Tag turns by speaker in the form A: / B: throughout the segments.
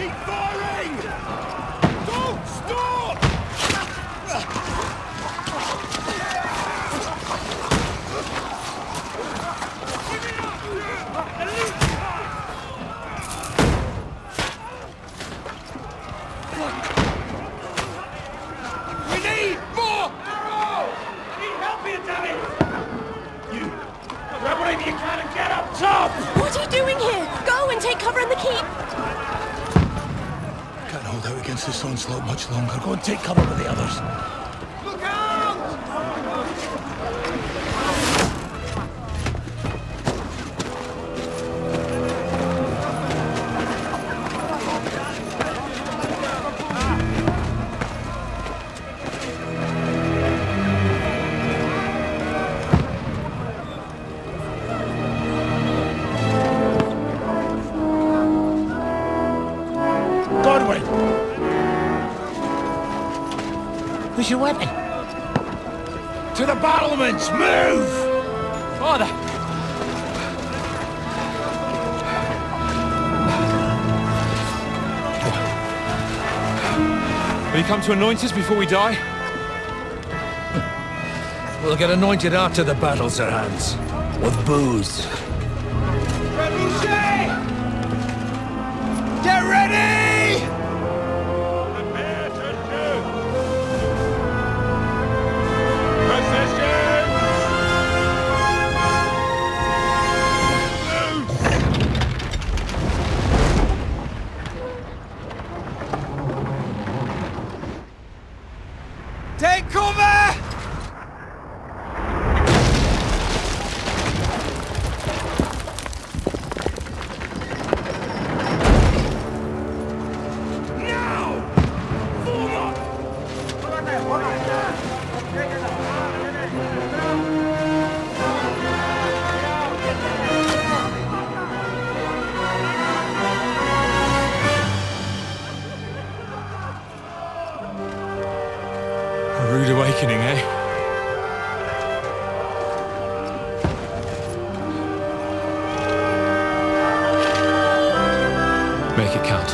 A: Keep firing! Don't stop! We need more arrows! Need help here, damn it! You grab whatever you can and get up top!
B: What are you doing here? Go and take cover in the keep!
A: Can't hold out against this onslaught much longer. Go and take cover with the others. Look out! Godwin!
C: Where's your weapon?
A: To the battlements! Move!
C: Father!
D: Will you come to anoint us before we die?
C: We'll get anointed after the battles are hands. With booze.
A: Trebuchet! Get ready!
E: Prepare to shoot! Position!
A: Take cover!
D: A rude awakening, eh? Make it count.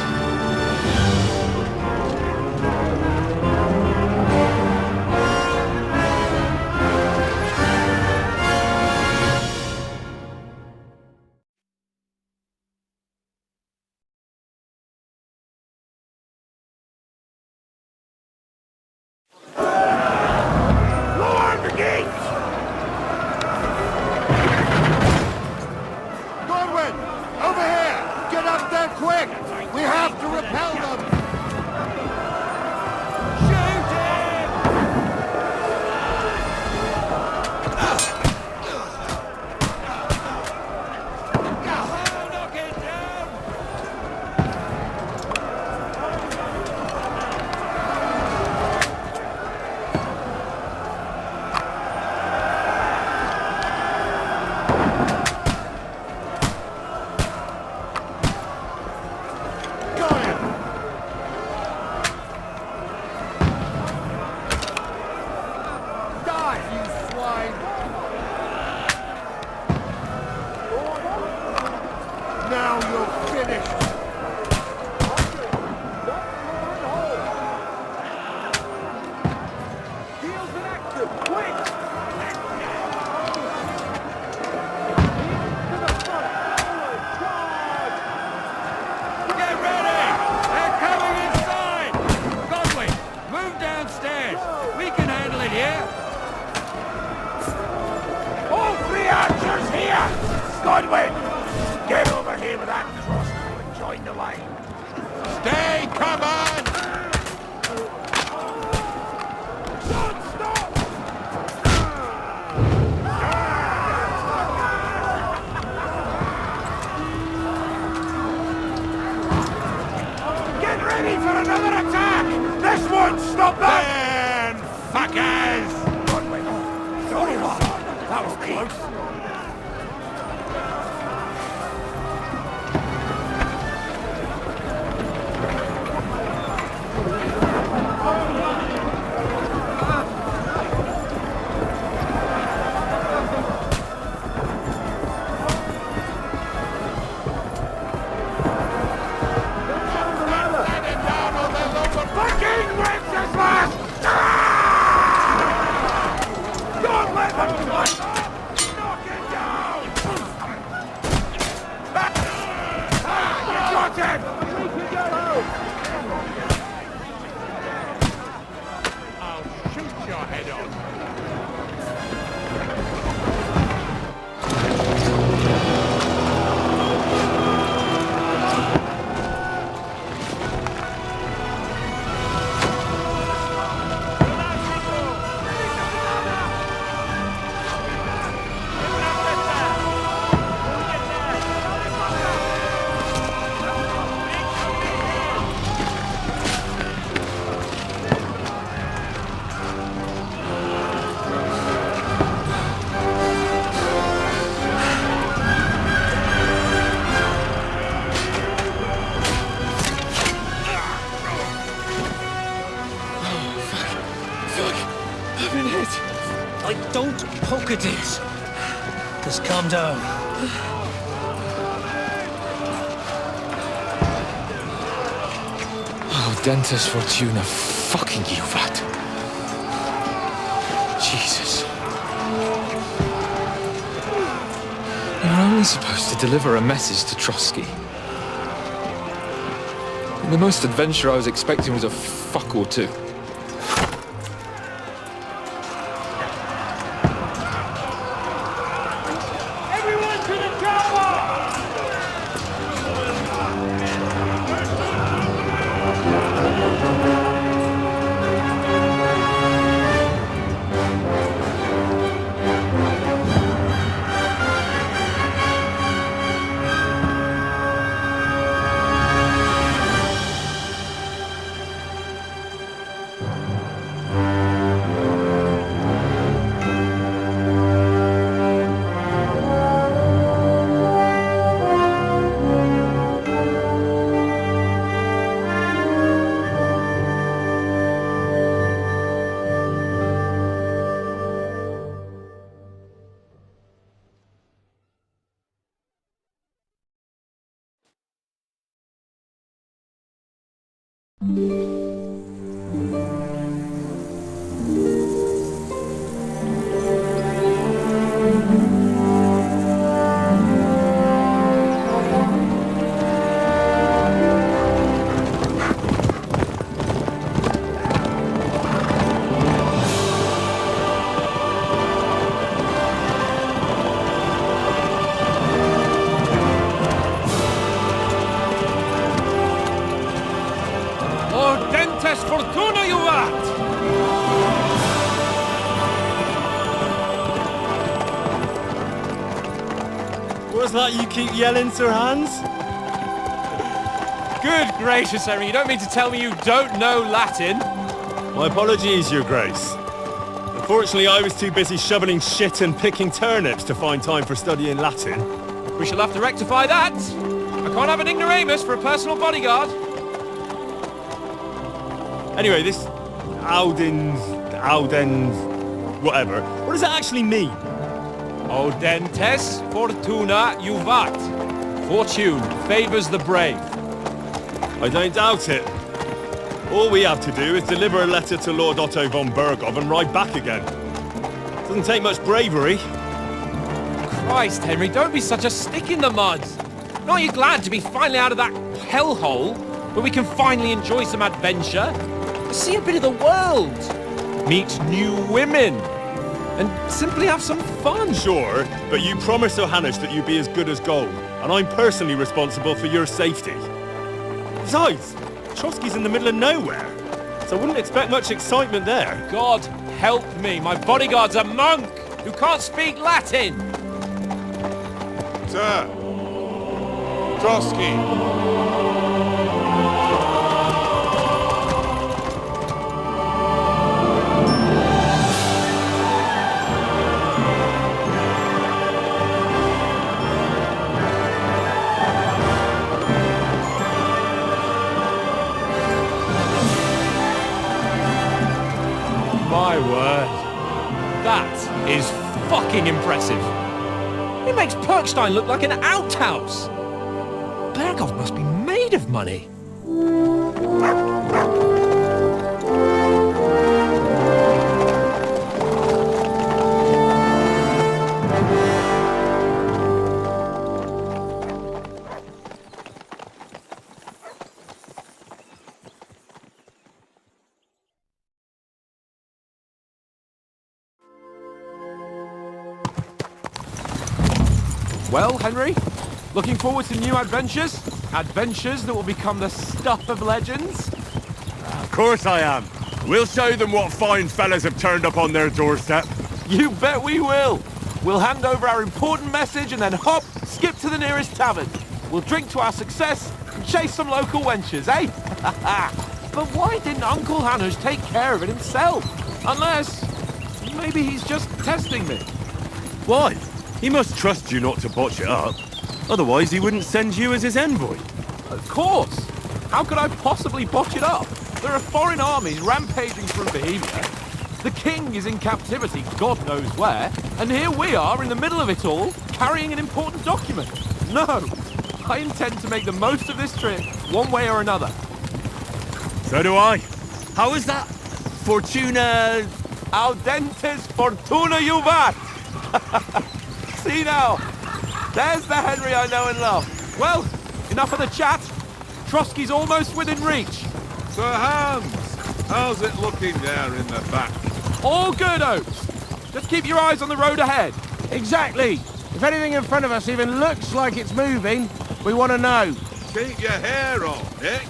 A: Lower the gates! Godwin! Over here! Get up there quick! We have to repel them! Shoot him! Knock it down! Got him! Die, you swine! Now you're finished! Heels in action! Quick! To the front! Charge! Get ready! They're coming inside! Godwin, move downstairs! We can handle it here! All three archers here! Godwin! Get over here with that crossbow and join the line! Stay covered! Don't stop! Get ready for another attack! This won't stop them! Then, fuckers! Godwin, sorry, Rob. That was close.
C: fuck it is. Just calm down.
D: Oh, Dentes Fortuna, fucking Juvat. Jesus. You're only supposed to deliver a message to Trotsky. The most adventure I was expecting was a fuck or two.
E: Everyone to the tower!
C: Dentes Fortuna, Juvat!
F: What's that you keep yelling, Sir Hans?
D: Good gracious, Henry, you don't mean to tell me you don't know Latin?
F: My apologies, Your Grace. Unfortunately, I was too busy shoveling shit and picking turnips to find time for studying Latin.
D: We shall have to rectify that. I can't have an ignoramus for a personal bodyguard.
F: Anyway, this Audens, whatever. What does that actually mean?
D: O Dentes Fortuna Juvat. Fortune favors the brave.
F: I don't doubt it. All we have to do is deliver a letter to Lord Otto von Bergov and ride back again. Doesn't take much bravery.
D: Christ, Henry, don't be such a stick in the mud. Aren't you glad to be finally out of that hellhole where we can finally enjoy some adventure? See a bit of the world. Meet new women. And simply have some fun.
F: Sure, but you promised Johannes that you'd be as good as gold, and I'm personally responsible for your safety. Besides, Trotsky's in the middle of nowhere, so I wouldn't expect much excitement there.
D: God help me, my bodyguard's a monk who can't speak Latin.
E: Sir! Trotsky!
D: My word. That is fucking impressive. It makes Perkstein look like an outhouse. Bergov must be made of money. Well, Henry, looking forward to new adventures? Adventures that will become the stuff of legends?
E: Of course I am. We'll show them what fine fellas have turned up on their doorstep.
D: You bet we will. We'll hand over our important message and then hop, skip to the nearest tavern. We'll drink to our success and chase some local wenches, eh? But why didn't Uncle Hanush take care of it himself? Unless, maybe he's just testing me.
F: Why? He must trust you not to botch it up. Otherwise, he wouldn't send you as his envoy.
D: Of course. How could I possibly botch it up? There are foreign armies rampaging through Bohemia. The king is in captivity, God knows where, and here we are in the middle of it all, carrying an important document. No, I intend to make the most of this trip, one way or another.
E: So do I. How is that? Fortuna...
D: Audentes fortuna juvat! See now, there's the Henry I know and love. Well, enough of the chat. Trotsky's almost within reach.
G: Sir Hans, how's it looking there in the back?
D: All good, Oates. Just keep your eyes on the road ahead.
H: Exactly. If anything in front of us even looks like it's moving, we want to know.
G: Keep your hair on, Nick.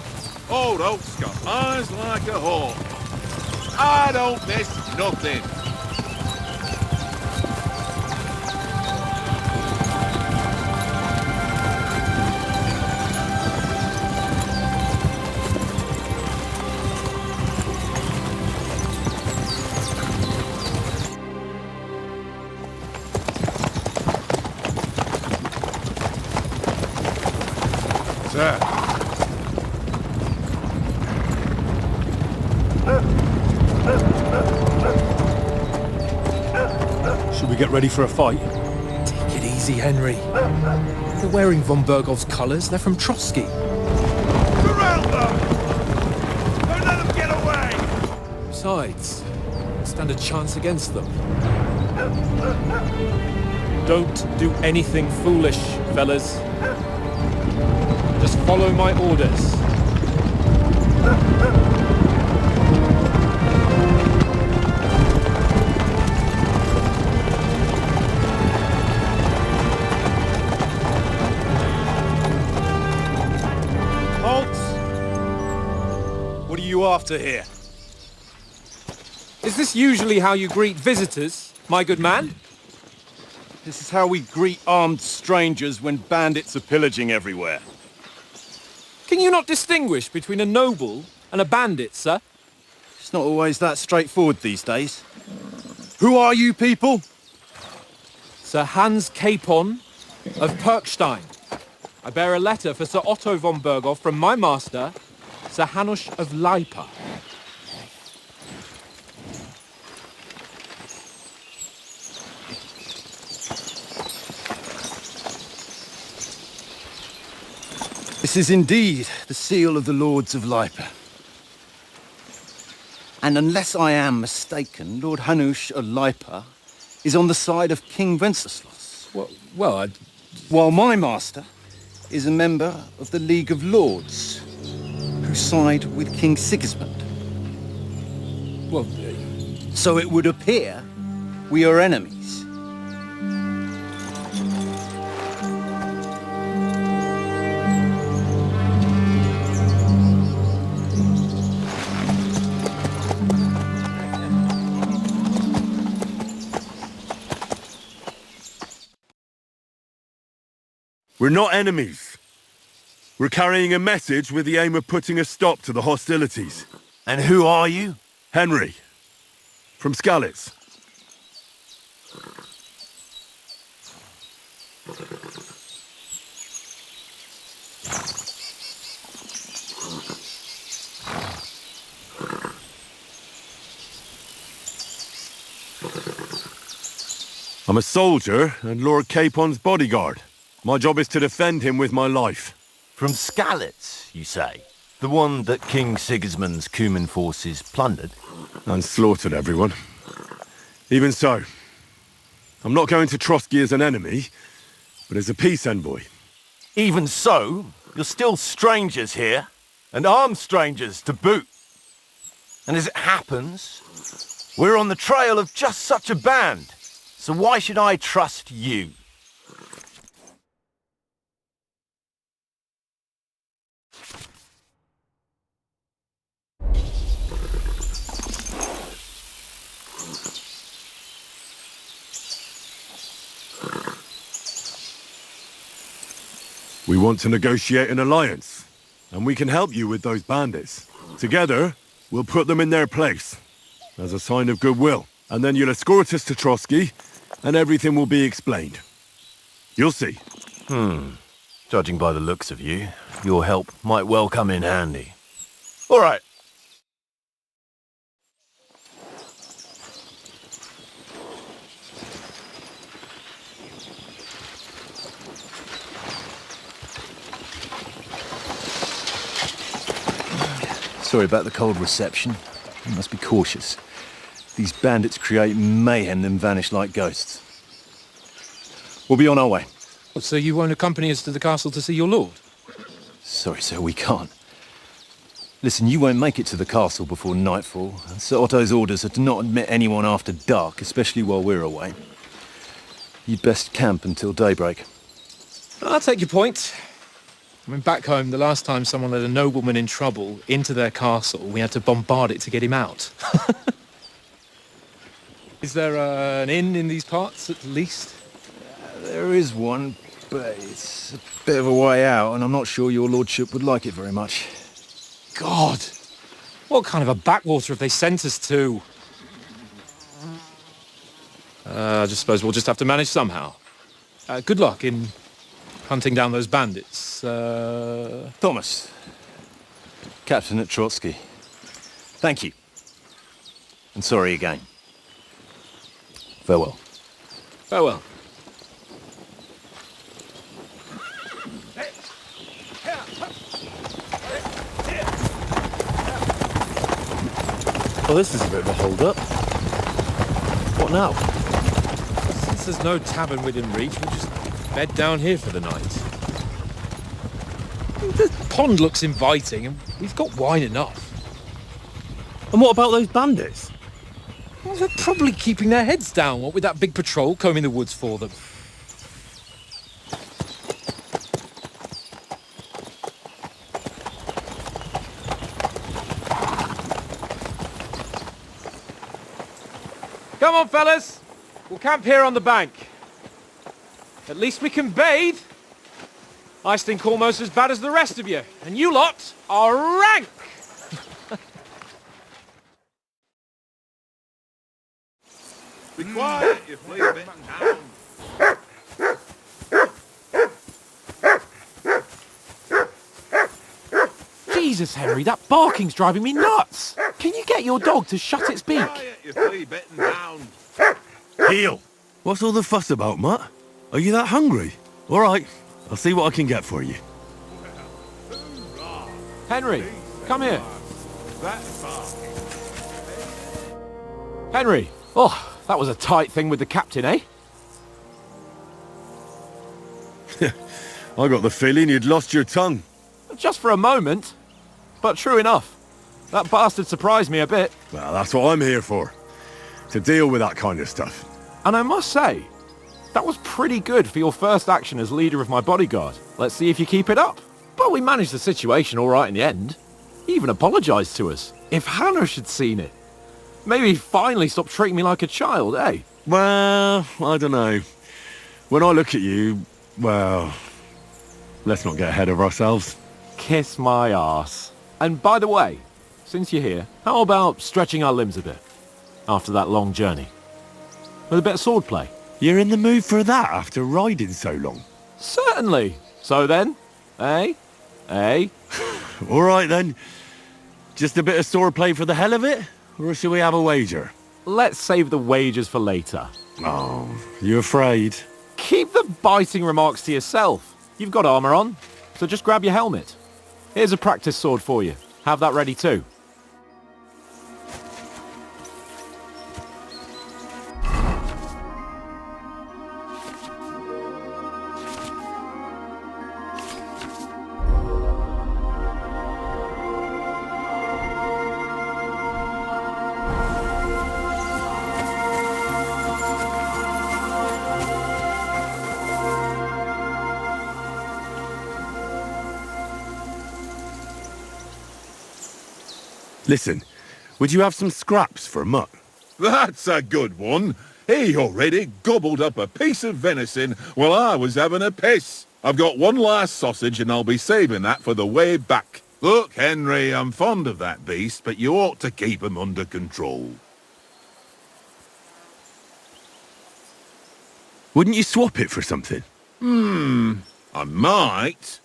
G: Old Oak's got eyes like a hawk. I don't miss nothing. Sir.
F: Should we get ready for a fight?
C: Take it easy, Henry. They're wearing von Bergov's colours. They're from Trotsky.
G: Surround them! Don't let them get away!
C: Besides, stand a chance against them.
F: Don't do anything foolish, fellas. Just follow my orders. What are you after here? Is this usually how you greet visitors, my good man?
I: This is how we greet armed strangers when bandits are pillaging everywhere.
F: Can you not distinguish between a noble and a bandit, sir?
I: It's not always that straightforward these days. Who are you people?
F: Sir Hans Capon of Perkstein. I bear a letter for Sir Otto von Berghoff from my master, Sir Hanush of Lipa.
I: This is indeed the seal of the Lords of Lipa. And unless I am mistaken, Lord Hanush of Lipa is on the side of King Wenceslas. While my master is a member of the League of Lords, who side with King Sigismund. So it would appear we are enemies.
E: We're not enemies. We're carrying a message with the aim of putting a stop to the hostilities.
J: And who are you?
E: Henry, from Skalitz. I'm a soldier and Lord Capon's bodyguard. My job is to defend him with my life.
J: From Skalitz, you say? The one that King Sigismund's Cuman forces plundered?
E: And slaughtered everyone. Even so, I'm not going to Trotsky as an enemy, but as a peace envoy.
J: Even so, you're still strangers here, and armed strangers to boot. And as it happens, we're on the trail of just such a band. So why should I trust you?
E: We want to negotiate an alliance, and we can help you with those bandits. Together, we'll put them in their place, as a sign of goodwill. And then you'll escort us to Trotsky, and everything will be explained. You'll see.
J: Judging by the looks of you, your help might well come in handy. All right. Sorry about the cold reception. You must be cautious. These bandits create mayhem, then vanish like ghosts. We'll be on our way.
C: So you won't accompany us to the castle to see your lord?
J: Sorry, sir, we can't. Listen, you won't make it to the castle before nightfall. Sir Otto's orders are to not admit anyone after dark, especially while we're away. You'd best camp until daybreak.
C: I'll take your point. I mean, back home, the last time someone let a nobleman in trouble into their castle, we had to bombard it to get him out. Is there an inn in these parts, at least?
J: There is one, but it's a bit of a way out, and I'm not sure your lordship would like it very much.
C: God! What kind of a backwater have they sent us to? I just suppose we'll just have to manage somehow. Good luck in hunting down those bandits.
J: Thomas, Captain at Trotsky. Thank you. And sorry again. Farewell.
C: Farewell.
F: Well, this is a bit of a hold-up. What now?
C: Since there's no tavern within reach, we'll just bed down here for the night. The pond looks inviting, and we've got wine enough.
F: And what about those bandits?
C: Well, they're probably keeping their heads down, what with that big patrol combing the woods for them.
D: Come on, fellas. We'll camp here on the bank. At least we can bathe. I stink almost as bad as the rest of you, and you lot are rank!
G: Be quiet, you flea-bitten hound.
D: Jesus, Henry, that barking's driving me nuts! Can you get your dog to shut its beak?
G: Quiet, you flea-bitten hound.
E: Heel! What's all the fuss about, Mutt? Are you that hungry? All right, I'll see what I can get for you.
D: Henry, come here.
G: That's barking.
D: Henry, oh, that was a tight thing with the captain, eh?
E: I got the feeling you'd lost your tongue.
D: Just for a moment. But true enough. That bastard surprised me a bit.
E: Well, that's what I'm here for. To deal with that kind of stuff.
D: And I must say, that was pretty good for your first action as leader of my bodyguard. Let's see if you keep it up. But we managed the situation all right in the end. He even apologised to us. If Hanush had seen it. Maybe he'd finally stop treating me like a child, eh?
E: Well, I don't know. When I look at you, well, let's not get ahead of ourselves.
D: Kiss my arse. And by the way, since you're here, how about stretching our limbs a bit? After that long journey. With a bit of swordplay.
E: You're in the mood for that after riding so long?
D: Certainly. So then, eh? Eh?
E: All right then. Just a bit of swordplay for the hell of it? Or shall we have a wager?
D: Let's save the wagers for later.
E: Oh, you afraid?
D: Keep the biting remarks to yourself. You've got armour on, so just grab your helmet. Here's a practice sword for you. Have that ready too.
E: Listen, would you have some scraps for Mutt?
G: That's a good one. He already gobbled up a piece of venison while I was having a piss. I've got one last sausage and I'll be saving that for the way back. Look, Henry, I'm fond of that beast, but you ought to keep him under control.
E: Wouldn't you swap it for something?
G: I might.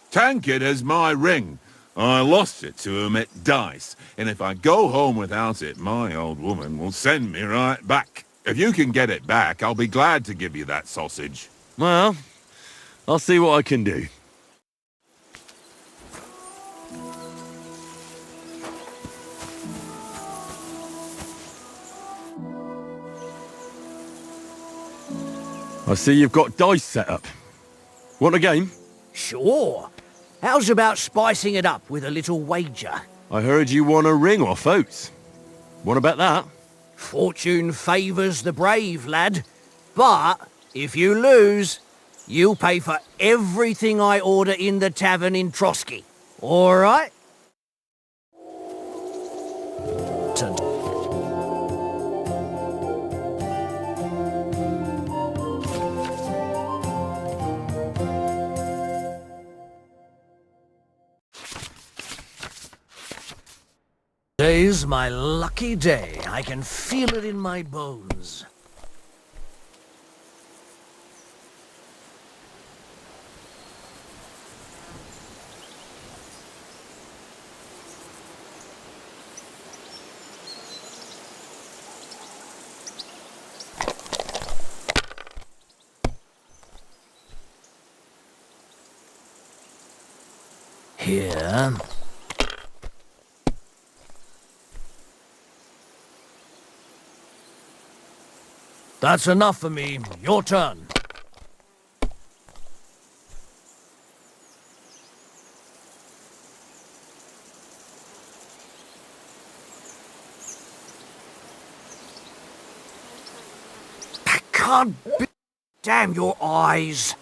G: Tankard has my ring. I lost it to him at dice, and if I go home without it, my old woman will send me right back. If you can get it back, I'll be glad to give you that sausage.
E: Well, I'll see what I can do. I see you've got dice set up. Want a game?
K: Sure. How's about spicing it up with a little wager?
E: I heard you won a ring off Oates. Want to bet that?
K: Fortune favours the brave, lad. But if you lose, you'll pay for everything I order in the tavern in Trotsky. All right? Today's my lucky day. I can feel it in my bones. Here. That's enough for me. Your turn. That can't be... Damn your eyes.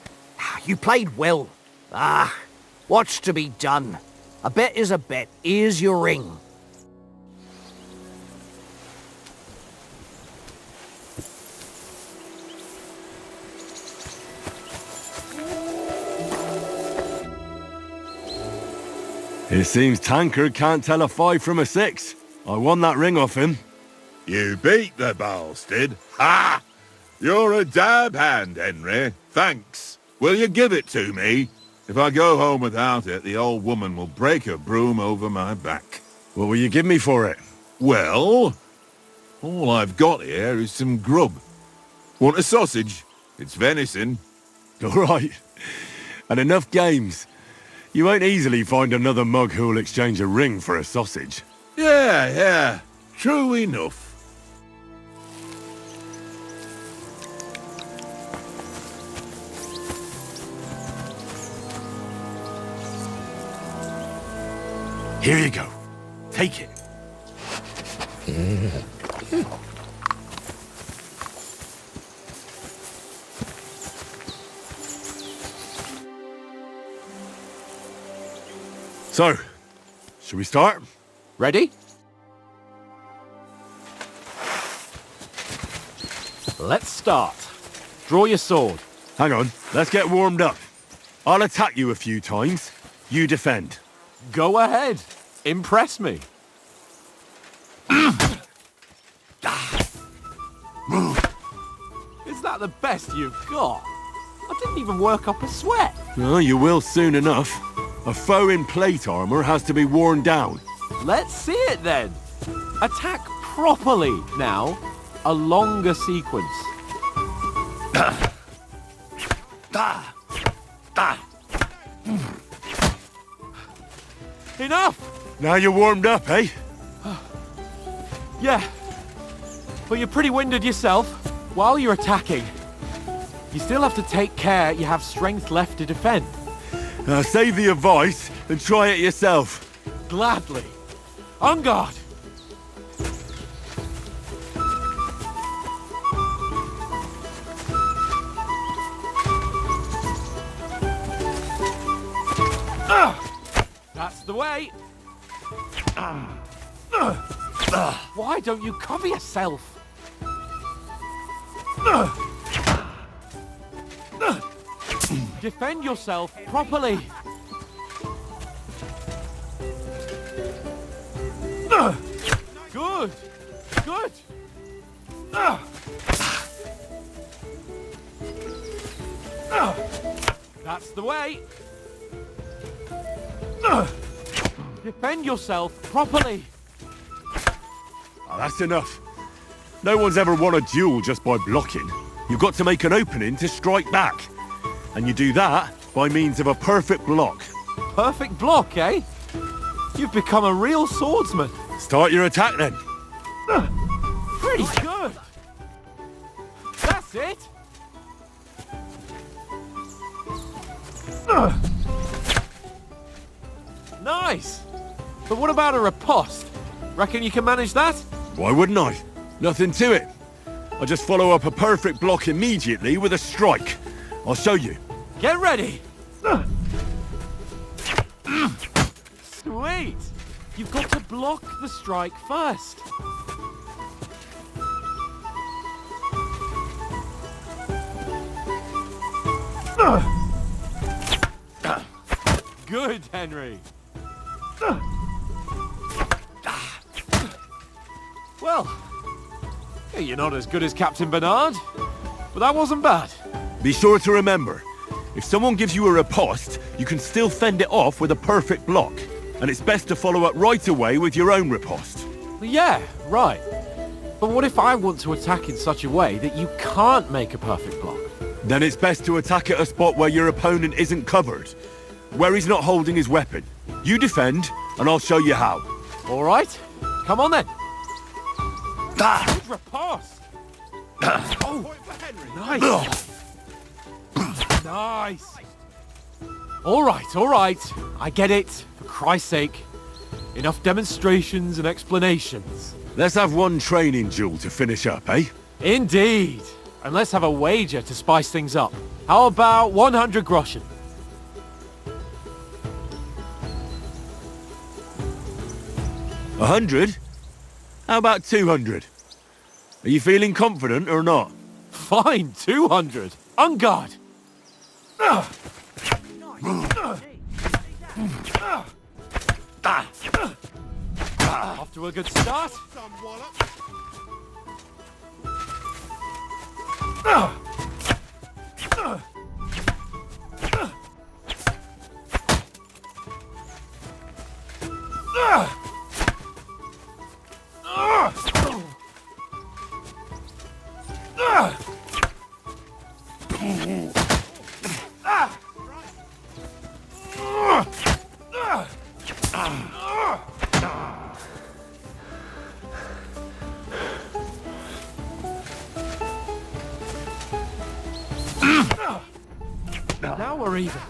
K: You played well. What's to be done? A bet is a bet. Here's your ring.
E: It seems Tankard can't tell a 5 from a 6. I won that ring off him.
G: You beat the bastard. Ha! You're a dab hand, Henry. Thanks. Will you give it to me? If I go home without it, the old woman will break her broom over my back.
E: What will you give me for it?
G: Well, all I've got here is some grub. Want a sausage? It's venison.
E: All right. And enough games. You won't easily find another mug who'll exchange a ring for a sausage.
G: Yeah. True enough.
E: Here you go. Take it. So, should we start?
D: Ready? Let's start. Draw your sword.
E: Hang on, let's get warmed up. I'll attack you a few times. You defend.
D: Go ahead. Impress me. Is that the best you've got? I didn't even work up a sweat.
E: Oh, you will soon enough. A foe in plate armor has to be worn down.
D: Let's see it then. Attack properly now. A longer sequence. Enough!
E: Now you're warmed up, eh?
D: Yeah. But you're pretty winded yourself. While you're attacking, you still have to take care you have strength left to defend.
E: Save the advice and try it yourself.
D: Gladly. On guard! That's the way. Why don't you cover yourself? Defend yourself properly. Good. Good. That's the way. Defend yourself properly.
E: Oh, that's enough. No one's ever won a duel just by blocking. You've got to make an opening to strike back. And you do that by means of a perfect block.
D: Perfect block, eh? You've become a real swordsman.
E: Start your attack then.
D: Pretty good. That's it. Nice! But what about a riposte? Reckon you can manage that?
E: Why wouldn't I? Nothing to it. I just follow up a perfect block immediately with a strike. I'll show you.
D: Get ready! Sweet! You've got to block the strike first. Good, Henry. Well, you're not as good as Captain Bernard, but that wasn't bad.
E: Be sure to remember, if someone gives you a riposte, you can still fend it off with a perfect block. And it's best to follow up right away with your own riposte.
D: Yeah, right. But what if I want to attack in such a way that you can't make a perfect block?
E: Then it's best to attack at a spot where your opponent isn't covered, where he's not holding his weapon. You defend, and I'll show you how.
D: All right, come on then. Good riposte. Oh, nice. Nice. All right. I get it. For Christ's sake. Enough demonstrations and explanations.
E: Let's have one training duel to finish up, eh?
D: Indeed. And let's have a wager to spice things up. How about 100 groschen?
E: 100? How about 200? Are you feeling confident or not?
D: Fine, 200. On guard. Off to a good start. Now we're even.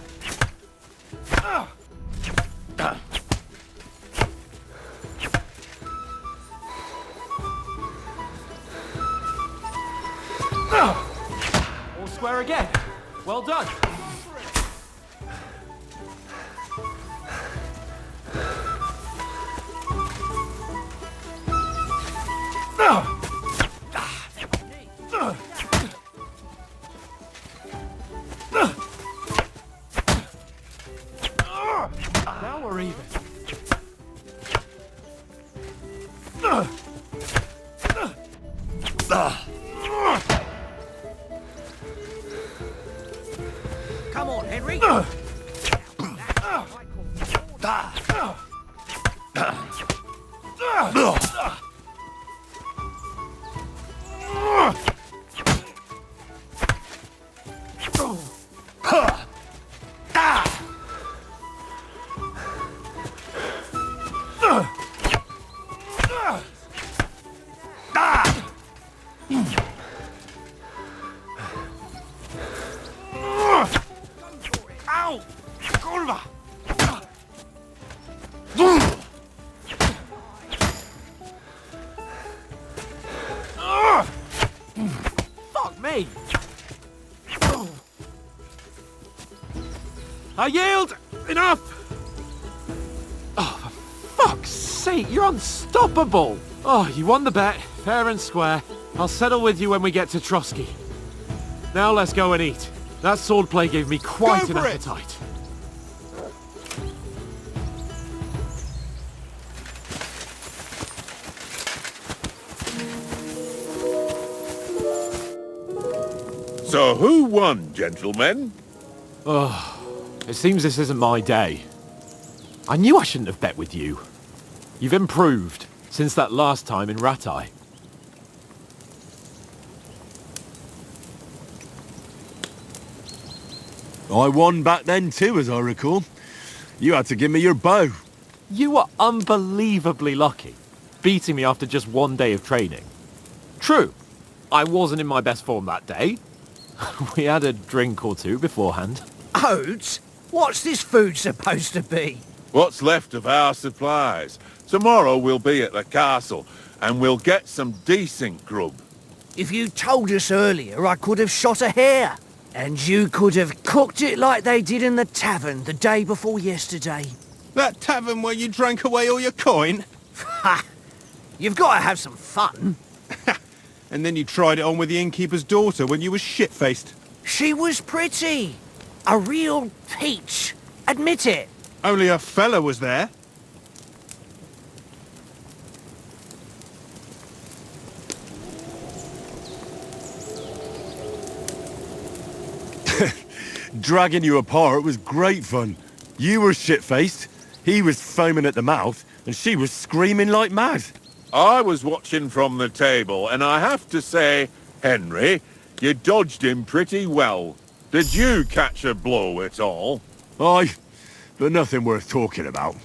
D: All square again. Well done. Now we're even.
K: Come on, Henry.
D: Ow! Kurwa! Fuck me! I yield! Enough! Oh, for fuck's sake, you're unstoppable! Oh, you won the bet, fair and square. I'll settle with you when we get to Trotsky. Now let's go and eat. That swordplay gave me quite an appetite.
G: So who won, gentlemen?
D: It seems this isn't my day. I knew I shouldn't have bet with you. You've improved since that last time in Ratai.
E: I won back then too, as I recall. You had to give me your bow.
D: You were unbelievably lucky, beating me after just one day of training. True, I wasn't in my best form that day. We had a drink or two beforehand.
K: Oates, What's this food supposed to be?
G: What's left of our supplies. Tomorrow we'll be at the castle, and we'll get some decent grub.
K: If you told us earlier, I could have shot a hare. And you could have cooked it like they did in the tavern the day before yesterday.
H: That tavern where you drank away all your coin?
K: Ha! You've got to have some fun.
H: And then you tried it on with the innkeeper's daughter when you were shit-faced.
K: She was pretty. A real peach. Admit it.
H: Only a fella was there.
E: Dragging you apart was great fun. You were shit-faced, he was foaming at the mouth, and she was screaming like mad.
G: I was watching from the table, and I have to say, Henry, you dodged him pretty well. Did you catch a blow at all?
E: Aye, but nothing worth talking about.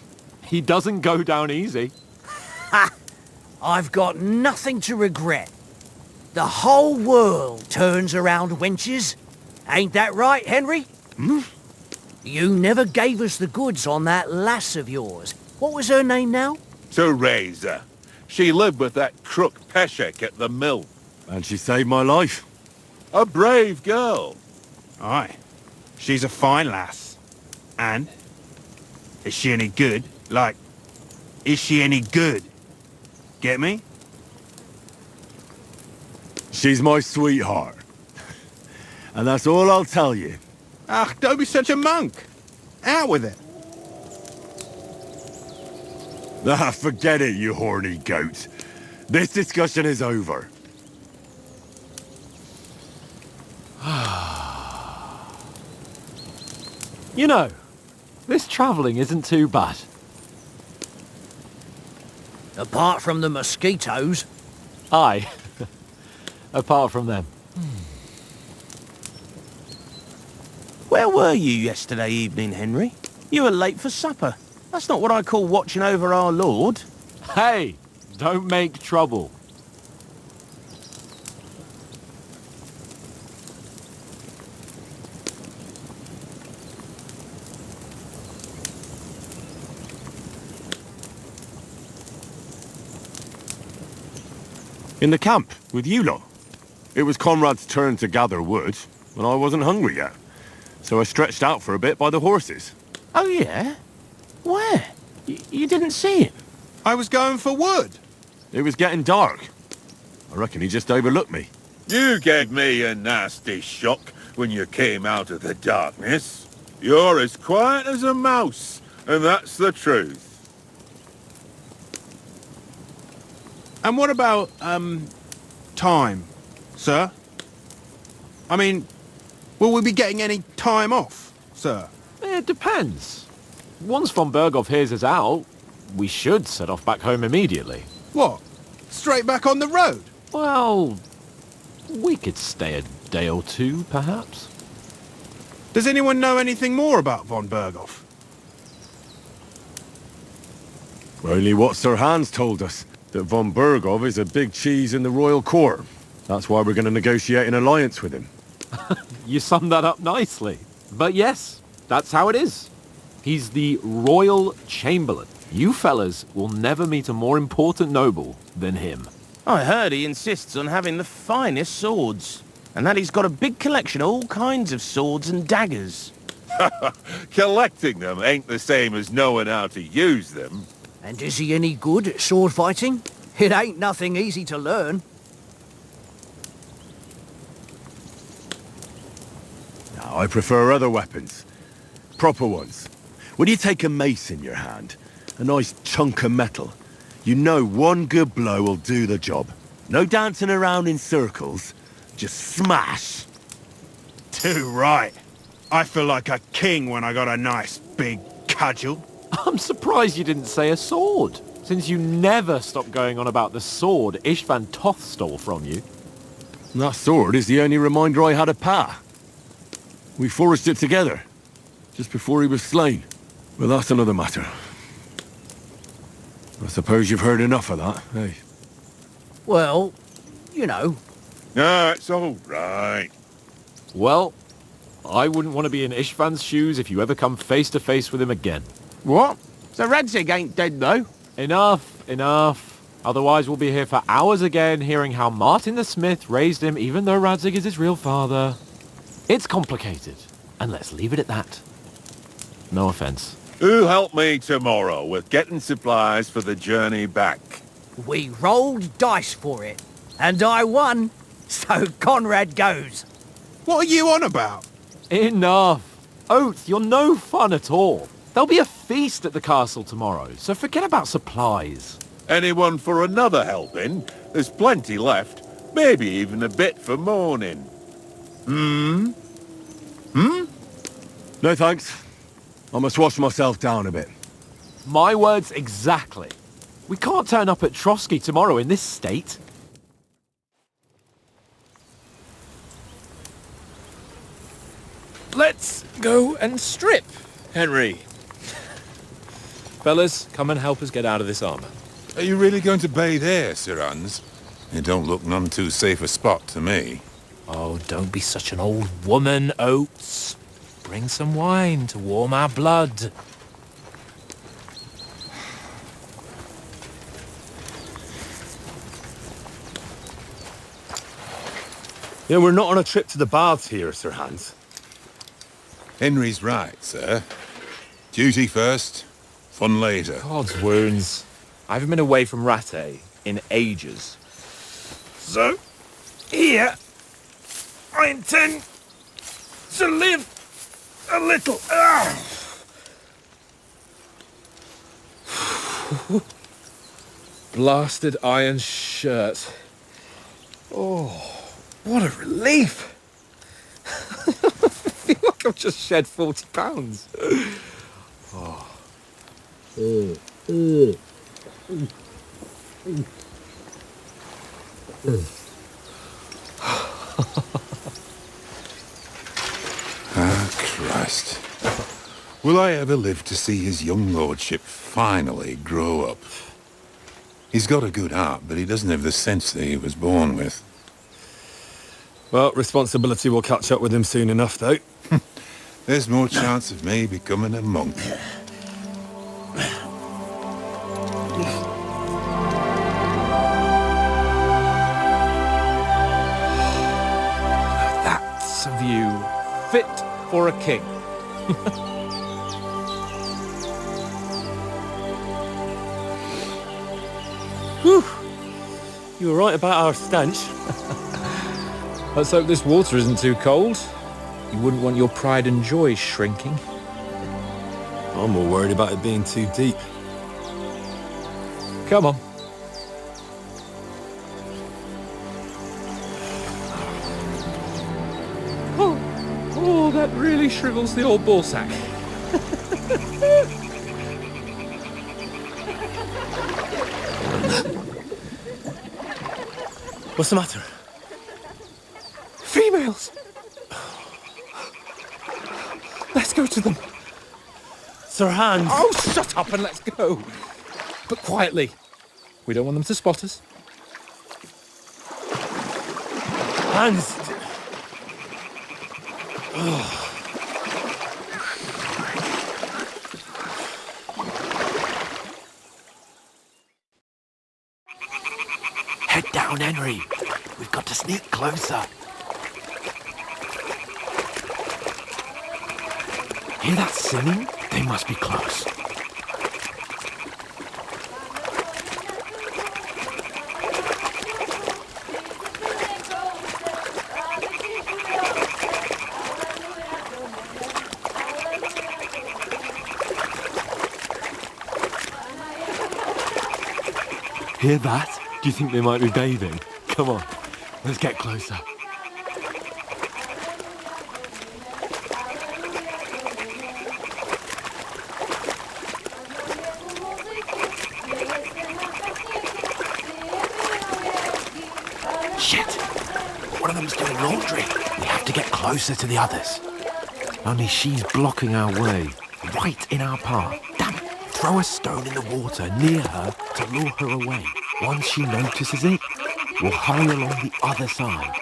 D: He doesn't go down easy.
K: Ha! I've got nothing to regret. The whole world turns around wenches. Ain't that right, Henry?
E: Hmm?
K: You never gave us the goods on that lass of yours. What was her name now?
G: Teresa. She lived with that crook Peshek at the mill.
E: And she saved my life.
G: A brave girl.
H: Aye. She's a fine lass. And? Is she any good? Like, is she any good? Get me?
E: She's my sweetheart. And that's all I'll tell you.
H: Ach, don't be such a monk. Out with it.
E: Ah, forget it, you horny goat. This discussion is over.
D: You know, this travelling isn't too bad.
K: Apart from the mosquitoes.
D: Aye. Apart from them.
L: Where were you yesterday evening, Henry? You were late for supper. That's not what I call watching over our Lord.
D: Hey, don't make trouble.
E: In the camp, with you lot. It was Conrad's turn to gather wood, and I wasn't hungry yet. So I stretched out for a bit by the horses.
L: Oh, yeah? Where? You didn't see him?
H: I was going for wood.
E: It was getting dark. I reckon he just overlooked me.
G: You gave me a nasty shock when you came out of the darkness. You're as quiet as a mouse, and that's the truth.
H: And what about, time, sir? I mean, will we be getting any time off, sir?
D: It depends. Once von Berghoff hears us out, we should set off back home immediately.
H: What? Straight back on the road?
D: Well, we could stay a day or two, perhaps.
H: Does anyone know anything more about von Berghoff?
E: Only what Sir Hans told us, that von Berghoff is a big cheese in the royal court. That's why we're going to negotiate an alliance with him.
D: You summed that up nicely. But yes, that's how it is. He's the royal chamberlain. You fellas will never meet a more important noble than him.
L: I heard he insists on having the finest swords. And that he's got a big collection of all kinds of swords and daggers.
G: Collecting them ain't the same as knowing how to use them.
K: And is he any good at sword fighting? It ain't nothing easy to learn.
E: No, I prefer other weapons. Proper ones. When you take a mace in your hand, a nice chunk of metal, you know one good blow will do the job. No dancing around in circles. Just smash.
H: Too right. I feel like a king when I got a nice big cudgel.
D: I'm surprised you didn't say a sword, since you never stop going on about the sword Istvan Toth stole from you.
E: That sword is the only reminder I had of Pa. We forged it together, just before he was slain. Well, that's another matter. I suppose you've heard enough of that, eh?
K: Well, you know.
G: No, it's all right.
D: Well, I wouldn't want to be in Ishvan's shoes if you ever come face to face with him again.
J: What? So Radzig ain't dead, though?
D: Enough. Otherwise we'll be here for hours again hearing how Martin the Smith raised him even though Radzig is his real father. It's complicated, and let's leave it at that. No offence.
G: Who'll help me tomorrow with getting supplies for the journey back?
K: We rolled dice for it, and I won. So Conrad goes.
H: What are you on about?
D: Enough. Oath, you're no fun at all. There'll be a feast at the castle tomorrow, so forget about supplies.
G: Anyone for another helping? There's plenty left. Maybe even a bit for morning.
E: No thanks. I must wash myself down a bit.
D: My words exactly. We can't turn up at Trotsky tomorrow in this state.
C: Let's go and strip, Henry. Fellas, come and help us get out of this armor.
G: Are you really going to bathe here, Sir Hans? It don't look none too safe a spot to me.
C: Oh, don't be such an old woman, Oates. Bring some wine to warm our blood.
F: Yeah, we're not on a trip to the baths here, Sir Hans.
G: Henry's right, sir. Duty first, fun later.
C: God's wounds. I haven't been away from Rattay in ages.
J: So, here, I intend to live a little.
C: Blasted iron shirt. Oh, what a relief. I feel like I've just shed 40 pounds. Oh.
G: Ah, Christ. Will I ever live to see his young lordship finally grow up? He's got a good heart, but he doesn't have the sense that he was born with.
F: Well, responsibility will catch up with him soon enough, though.
G: There's more chance of me becoming a monk.
C: That's a view fit for a king.
F: Whew. You were right about our stench.
C: Let's hope this water isn't too cold. You wouldn't want your pride and joy shrinking.
F: I'm more worried about it being too deep.
C: Come on. Oh, that really shrivels the old ball sack.
F: What's the matter?
C: Females! Let's go to them.
F: Sir Hans!
C: Oh, shut up and let's go. But quietly. We don't want them to spot us.
F: Hans!
D: Head down, Henry. We've got to sneak closer. Hear that singing? They must be close. Hear that? Do you think they might be bathing? Come on, let's get closer. Shit! One of them's doing laundry. We have to get closer to the others. Only she's blocking our way, right in our path. Damn it! Throw a stone in the water near her to lure her away. Once she notices it, we'll hurry along the other side.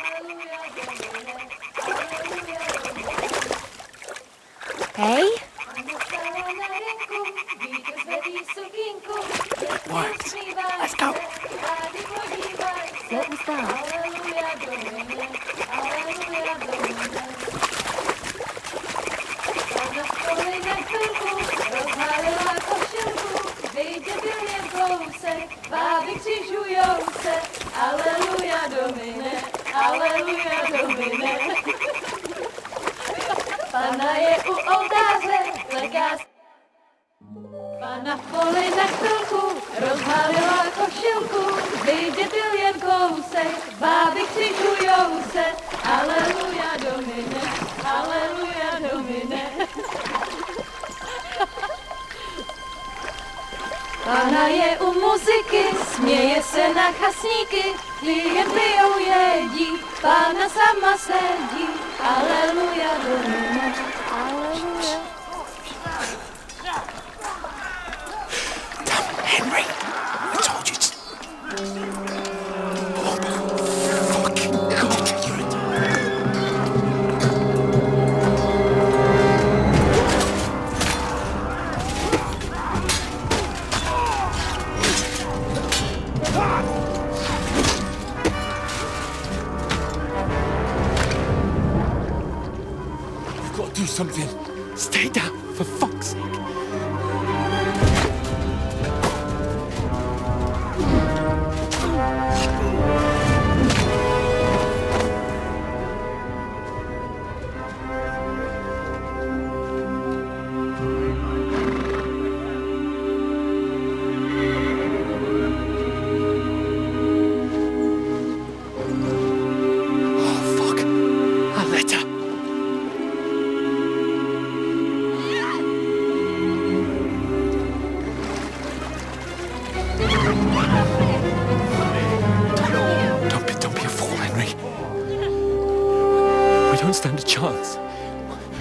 B: Hey?
K: It worked. Let's go.
B: What was that?
M: Aleluja Domine, aleluja Domine. Pana je u oltáře, lekář. Pana v poli na chvilku, rozhalila košilku, vyjde byl jen kousek, báby křižujou se. Aleluja Domine, aleluja Domine. Pana je u muziky, směje se na chasníky, klienty ją jedí, Pána sama sedí. Aleluja Domine, aleluja.
K: Damn, Henry! I told you to... Oh, fucking God! You're a...
C: You've got to do something. Stay down, for fuck's sake. Stand a chance.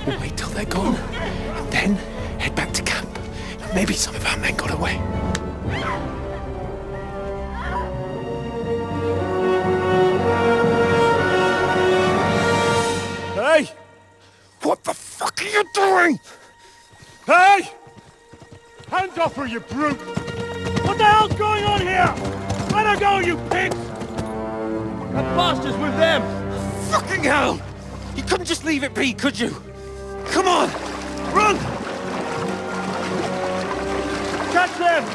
C: We'll wait till they're gone, and then head back to camp. Maybe some of our men got away.
F: Hey!
K: What the fuck are you doing?
F: Hey! Hands off her, you brute! What the hell's going on here? Let her go, you pigs! That bastard's with them!
K: Fucking hell! You couldn't just leave it be, could you? Come on! Run!
F: Catch them!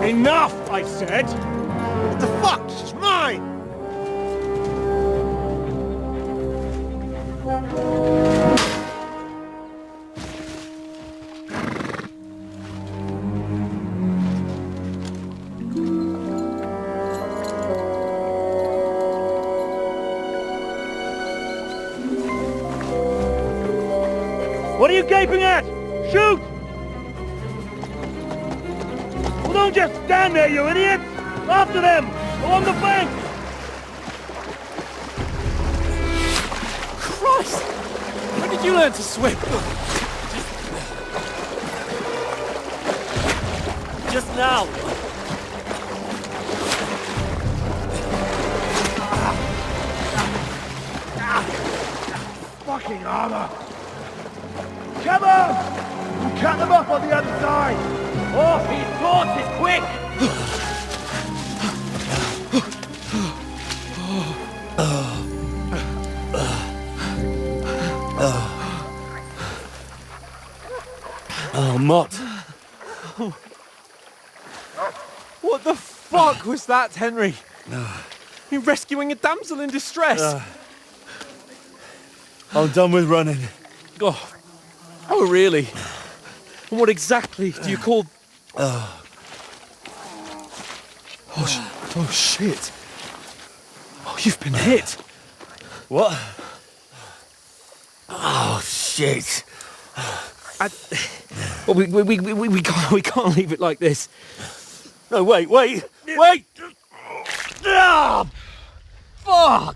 F: Enough, I said!
K: What the fuck? She's mine!
F: What are you gaping at? Shoot! Well, don't just stand there, you idiots! After them! Along the bank!
C: Christ! When did you learn to swim?
F: Just now! Fucking armor! Come on! We'll cut them off on the other side! Off his horses, quick!
C: Oh, Mott. What the fuck was that, Henry? You rescuing a damsel in distress?
F: I'm done with running.
C: Oh, really? And what exactly do you call... Oh, shit. Oh, you've been hit.
F: What?
K: Oh, shit.
C: Well, we can't leave it like this.
F: No, wait!
C: Ah, fuck!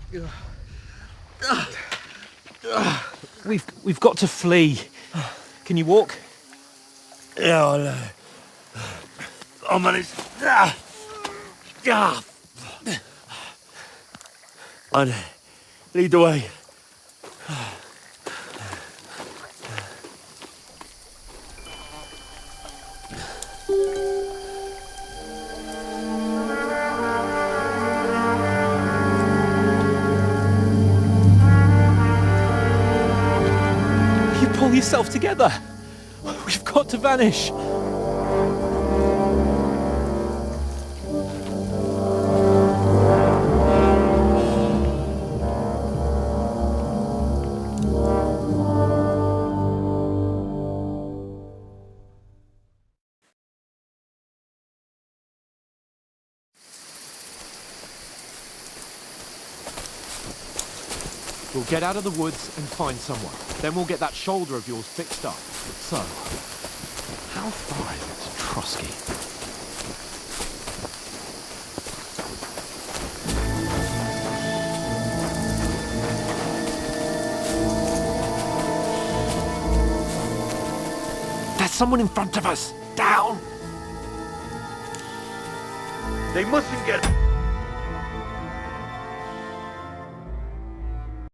C: We've got to flee. Can you walk?
F: Yeah, I know. I'll manage. I'd lead the way.
C: You pull yourself together. We've got to vanish.
D: We'll get out of the woods and find someone. Then we'll get that shoulder of yours fixed up. So, how far is it to Trotsky? There's someone in front of us! Down!
J: They mustn't get...